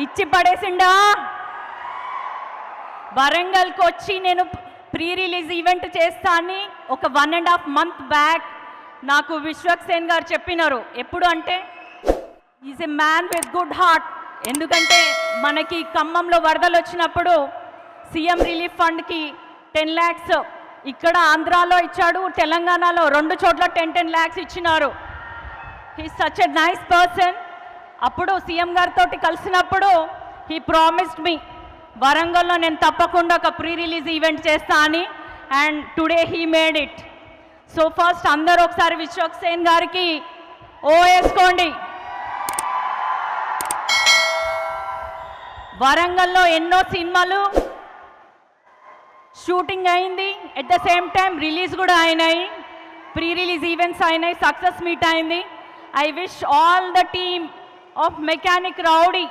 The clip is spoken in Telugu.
ఇచ్చి పడేసిండా. వరంగల్కి వచ్చి నేను ప్రీ రిలీజ్ ఈవెంట్ చేస్తా అని ఒక 1.5 month బ్యాక్ నాకు విశ్వక్ సేన్ గారు చెప్పినారు. ఎప్పుడు అంటే is a man with good heart. ఎందుకంటే మనకి ఖమ్మంలో వరదలు వచ్చినప్పుడు సీఎం రిలీఫ్ ఫండ్కి 10 lakhs ఇక్కడ ఆంధ్రాలో ఇచ్చాడు, తెలంగాణలో 2 చోట్ల 10 lakhs ఇచ్చినారు. He such a nice person. అప్పుడు సీఎం గారితో కలిసినప్పుడు హీ ప్రామిస్డ్ మీ వరంగల్లో నేను తప్పకుండా ఒక ప్రీ రిలీజ్ ఈవెంట్ చేస్తా అని. And today he made it. So first అందరూ ఒకసారి విశ్వక్ సేన్ గారికి ఓ వేసుకోండి. వరంగల్లో ఎన్నో సినిమాలు షూటింగ్ అయింది, at the same time release కూడా అయినాయి, ప్రీ రిలీజ్ ఈవెంట్స్ అయినాయి, సక్సెస్ మీట్ అయింది. I wish all the team of mechanic rowdy